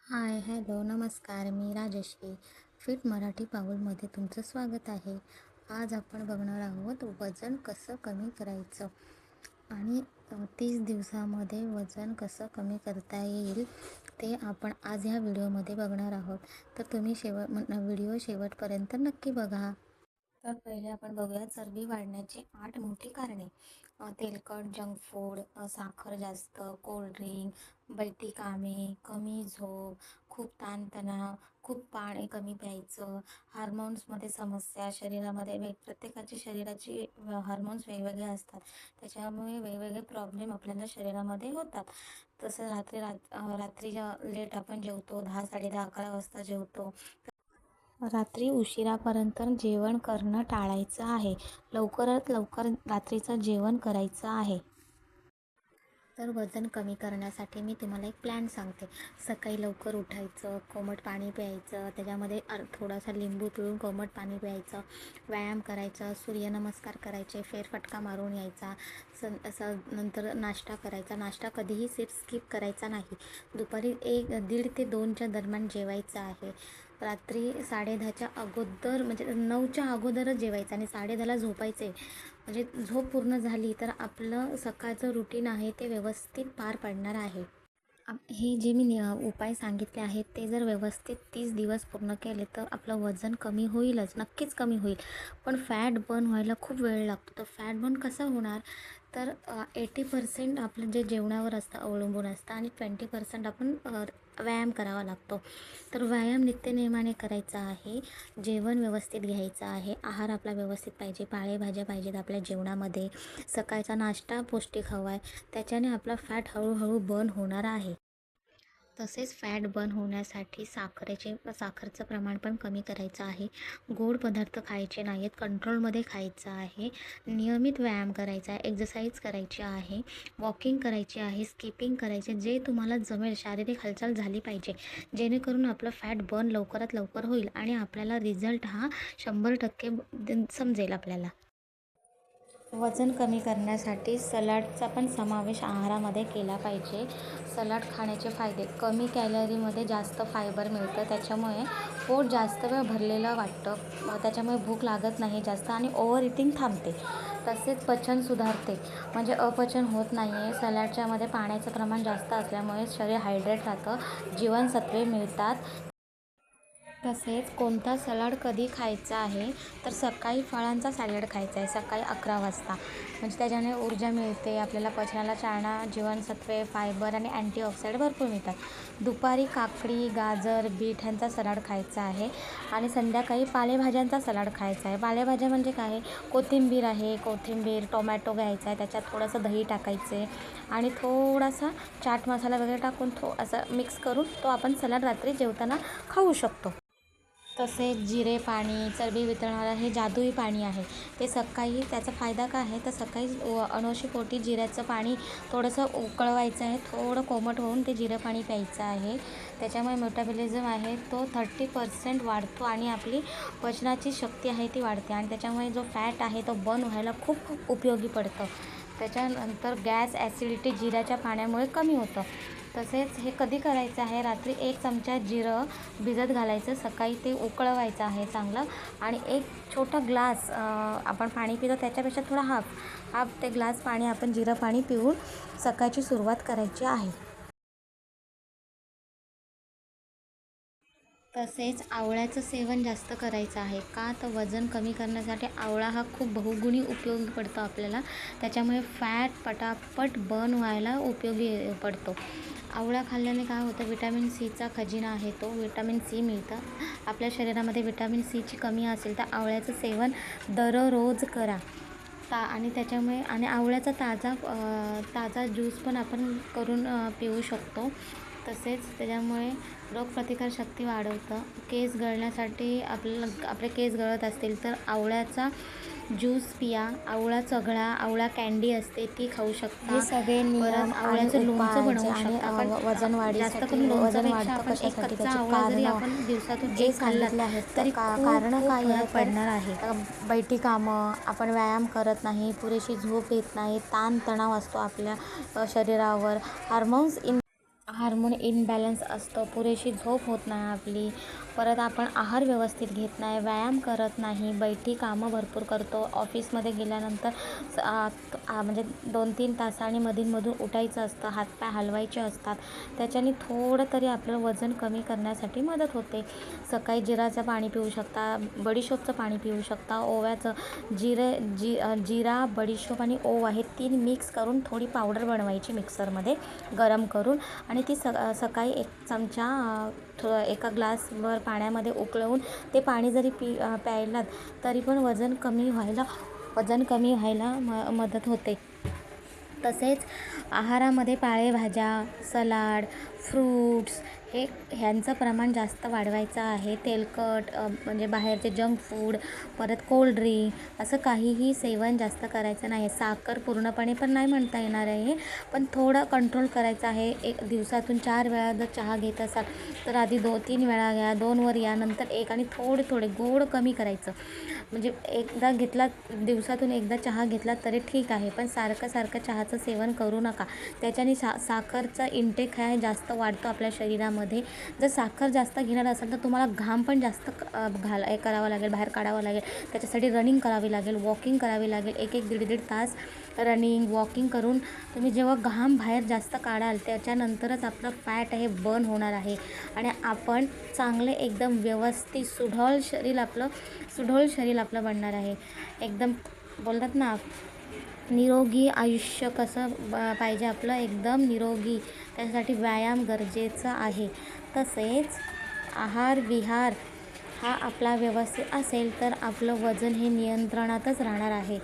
हाय, hello, नमस्कार. मी Rajshri. Fit Marathi पाऊलमध्ये तुमचं स्वागत आहे. आज आपण बघणार आहोत वजन कसं कमी करायचं आणि 30 दिवसामध्ये वजन कसं कमी करता येईल ते आपण आज ह्या व्हिडिओमध्ये बघणार आहोत. तर तुम्ही व्हिडिओ शेवटपर्यंत नक्की बघा. तर पहिले आपण बघूया चरबी वाढण्याची 8 मोठी कारणे. तेलकट, जंक फूड, साखर जास्त, कोल्ड्रिंक, बैठी कामे, कमी झोप, खूप ताणतणाव, खूप पाणी कमी प्यायचं, हार्मोन्समध्ये समस्या, शरीरामध्ये प्रत्येकाची शरीराची हार्मोन्स वेगवेगळे असतात. त्याच्यामुळे वेगवेगळे प्रॉब्लेम आपल्याला शरीरामध्ये होतात. तसं रात्री लेट आपण जेवतो, 10, 10:30, 11 वाजता जेवतो. रात्री उशिरापर्यंत जेवण करणं टाळायचं आहे. लवकरात लवकर रात्रीचं जेवण करायचं आहे. तर वजन कमी करण्यासाठी मी तुम्हाला एक प्लॅन सांगते. सकाळी लवकर उठायचं, कोमट पाणी प्यायचं, त्याच्यामध्ये थोडासा लिंबू पिळून कोमट पाणी प्यायचं, व्यायाम करायचा, सूर्यनमस्कार करायचे, फेरफटका मारून यायचा, नंतर नाश्ता करायचा. नाश्ता कधीही स्किप करायचा नाही. दुपारी 1:30 ते 2च्या दरम्यान जेवायचं आहे. रात्री 10:30च्या अगोदर म्हणजे 9च्या अगोदरच जेवायचं आणि 10:30ला झोपायचे. म्हणजे झोप पूर्ण झाली तर आपलं सकाळचं रुटीन आहे ते व्यवस्थित पार पडणार आहे. हे जे मी उपाय सांगितले आहेत ते जर व्यवस्थित 30 दिवस पूर्ण केले तर आपलं वजन कमी होईलच, नक्कीच कमी होईल. पण फॅट बर्न व्हायला खूप वेळ लागतो. तर फॅट बर्न कसं होणार? तर 80% आपलं जे जेवणावर अवलंबून असतं आणि 20% आपण व्यायाम करावा लागतो. तर व्यायाम नित्यनेमाने करायचा आहे. जेवण व्यवस्थित घ्यायचं आहे. आहार आपला व्यवस्थित पाहिजे. पालेभाज्या पाहिजेत आपल्या जेवणामध्ये. सकाळचा नाश्ता पौष्टिक हवा आहे. त्याच्याने आपला फॅट हळूहळू बर्न होणार आहे. तसेच फॅट बर्न होण्यासाठी साखरचं प्रमाण पण कमी करायचं आहे. गोड पदार्थ खायचे नाहीत, कंट्रोलमध्ये खायचं आहे. नियमित व्यायाम करायचा आहे, एक्सरसाइज करायची आहे, वॉकिंग करायची आहे, स्किपिंग करायचे. जे तुम्हाला जमेल शारीरिक हालचाल झाली पाहिजे, जेणेकरून आपलं फॅट बर्न लवकरात लवकर होईल आणि आपल्याला रिझल्ट हा 100% समजेल आपल्याला. वजन कमी करण्यासाठी सलाडचा पण समावेश आहारामध्ये केला पाहिजे. सलाड खाण्याचे फायदे: कमी कॅलरीमध्ये जास्त फायबर मिळतं, त्याच्यामुळे पोट जास्त वेळ भरलेलं वाटतं, त्याच्यामुळे भूक लागत नाही जास्त आणि ओव्हर इटिंग थांबते. तसेच पचन सुधारते, म्हणजे अपचन होत नाही आहे. सलाडच्यामध्ये पाण्याचं प्रमाण जास्त असल्यामुळे शरीर हायड्रेट राहतं, जीवनसत्वे मिळतात. तसेच कोणता सलाड कधी खायचा आहे, तर सकाळी फळांचा सॅलड खायचा आहे, सकाळी 11 वाजता. म्हणजे त्याच्याने ऊर्जा मिळते, आपल्याला पचनाला चालना, जीवनसत्वे, फायबर आणि अँटीऑक्सिडंट भरपूर मिळतात. दुपारी काकडी, गाजर, बीट ह्यांचा सलाड खायचा आहे आणि संध्याकाळी पालेभाज्यांचा सलाड खायचा आहे. पालेभाज्या म्हणजे काय? कोथिंबीर, टोमॅटो घ्यायचा आहे, त्याच्यात थोडंसं दही टाकायचे आणि थोडासा चाट मसाला वगैरे टाकून असं मिक्स करून तो आपण सलाड रात्री जेवताना खाऊ शकतो. तसेच जिरे पाणी, चरबी वितळणारं हे जादुई पाणी आहे. ते सकाळी त्याचा फायदा काय आहे, तर सकाळी अनोशीपोटी जिऱ्याचं पाणी थोडंसं उकळवायचं आहे, थोडं कोमट होऊन ते जिरं पाणी प्यायचं आहे. त्याच्यामुळे मेटाबॉलिझम आहे तो 30% वाढतो आणि आपली पचनाची शक्ती आहे ती वाढते आणि त्याच्यामुळे जो फॅट आहे तो बर्न व्हायला खूप उपयोगी पडतं. त्याच्यानंतर गॅस, ॲसिडिटी जिऱ्याच्या पाण्यामुळे कमी होतं. तसेच हे कधी करायचं आहे, रात्री 1 चमचा जिरं भिजत घालायचं, सकाळी ते उकळवायचं आहे चांगलं आणि एक छोटा ग्लास आपण पाणी पितो त्याच्यापेक्षा थोडा हाफ ते ग्लास पाणी आपण जिरं पाणी पिऊन सकाळची सुरुवात करायची आहे. तसेच आवळ्याचं सेवन जास्त करायचं आहे. का? तर वजन कमी करण्यासाठी आवळा हा खूप बहुगुणी उपयोगी पडतो आपल्याला. त्याच्यामुळे फॅट पटापट बर्न व्हायला उपयोगी पडतो. आवळा खाल्ल्याने काय होतं, विटॅमिन सीचा खजिना आहे तो. विटॅमिन सी मिळतं. आपल्या शरीरामध्ये विटॅमिन सीची कमी असेल तर आवळ्याचं सेवन दररोज करा. आणि त्याच्यामुळे आवळ्याचा ताजा ज्यूस पण आपण करून पिऊ शकतो. तसेच त्याच्यामुळे रोगप्रतिकारशक्ती वाढवतं. केस गळण्यासाठी आपले केस गळत असतील तर आवळ्याचा ज्यूस पिया. आवळा चघळा, आवळा कँडी असते ती खाऊ शकता. हे सगळे नियम आवळ्याचं आणि लोणचं उपाय बनवू आणि शकता. पण वजन जास्त वाढीसाठी करून वजन लोणच्यापेक्षा वाढतं आपण एक कशासाठी कच्चा त्याचे आवळा जरी कारणं आपण दिवसातून जे एक खाल्ला सांगितले आहेत तरी कारणं खूप काय आहे फरक तर पडणार आहे. बैठी कामं, आपण व्यायाम करत नाही, पुरेशी झोप येत नाही, ताणतणाव असतो आपल्या शरीरावर, हार्मोन इनबॅलन्स असतो, पुरेशी झोप होत नाही आपली, परत आपण आहार व्यवस्थित घेत नाही, व्यायाम करत नाही, बैठी कामं भरपूर करतो. ऑफिसमध्ये गेल्यानंतर म्हणजे 2-3 तासांनी मधून उठायचं असतं, हातपाय हलवायचे असतात. त्याच्याने थोडं तरी आपलं वजन कमी करण्यासाठी मदत होते. सकाळी जिराचं पाणी पिऊ शकता, बडीशोपचं पाणी पिऊ शकता, ओव्याचं जिरा, बडीशोप आणि ओवा हे 3 मिक्स करून थोडी पावडर बनवायची मिक्सरमध्ये गरम करून आणि ती सकाळी 1 चमचा एका ग्लासभर पाण्यामध्ये उकळवून ते पाणी जरी प्यायलात तरी पण वजन कमी व्हायला मदत होते. तसेच आहारामध्ये पालेभाज्या, सलाड, फ्रूट्स ह्यांचं प्रमाण जास्त वाढवायचं आहे. तेलकट म्हणजे बाहेरचे जंक फूड, परत कोल्ड ड्रिंक असं काहीही सेवन जास्त करायचं नाही. साखर पूर्णपणे पण नाही म्हणता येणार आहे, पण थोडं कंट्रोल करायचं आहे. दिवसातून 4 वेळा जर चहा घेत असाल तर आधी 2-3 वेळा घ्या, 2 वर या, नंतर 1 आणि थोडे गोड कमी करायचं. म्हणजे दिवसातून एकदा चहा घेतला तरी ठीक आहे, पण सारखं चहाचं सेवन करू नका. त्याच्याने साखरचा इंटेक आहे जास्त वाढतो आपल्या शरीरामध्ये. जर साखर जास्त घेणार असाल तर तुम्हाला घाम पण जास्त करावा लागेल, बाहेर काढावा लागेल. त्याच्यासाठी रनिंग करावी लागेल, वॉकिंग करावी लागेल. 1-1, 1.5 तास रनिंग वॉकिंग करून तुम्ही जेव्हा घाम बाहेर जास्त काढाल त्याच्यानंतरच आपलं फॅट हे बर्न होणार आहे आणि आपण चांगले एकदम व्यवस्थित सुढळ शरीर आपलं बनणार आहे. एकदम बोलतात ना, निरोगी आयुष्य कसं पाहिजे आपलं, एकदम निरोगी. त्यासाठी व्यायाम गरजेचा आहे. तसेच आहार-विहार हा आपला व्यवस्थित असेल तर आपलं वजन हे नियंत्रणातच राहणार आहे.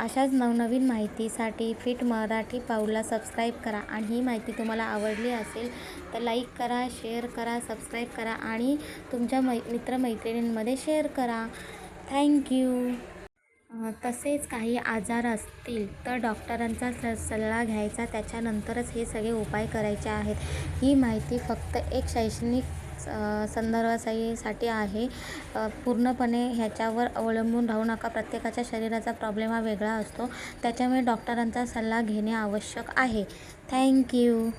अशाच नवनवीन माहितीसाठी फिट मराठी पाऊलला सबस्क्राईब करा आणि ही माहिती तुम्हाला आवडली असेल तर लाईक करा, शेअर करा, सबस्क्राईब करा आणि तुमच्या मित्रमैत्रिणींमध्ये शेअर करा. थँक्यू. तसेच काही आजार असतील तर डॉक्टरांचा सल्ला घ्यायचा, त्याच्यानंतरच हे सगळे उपाय करायचे आहेत. ही माहिती फक्त एक शैक्षणिक संदर्भासाठी आहे. पूर्णपणे ह्याच्यावर अवलंबून राहू नका. प्रत्येकाच्या शरीराचा प्रॉब्लेम हा वेगळा असतो, त्याच्यामुळे डॉक्टरांचा सल्ला घेणे आवश्यक आहे. थँक्यू.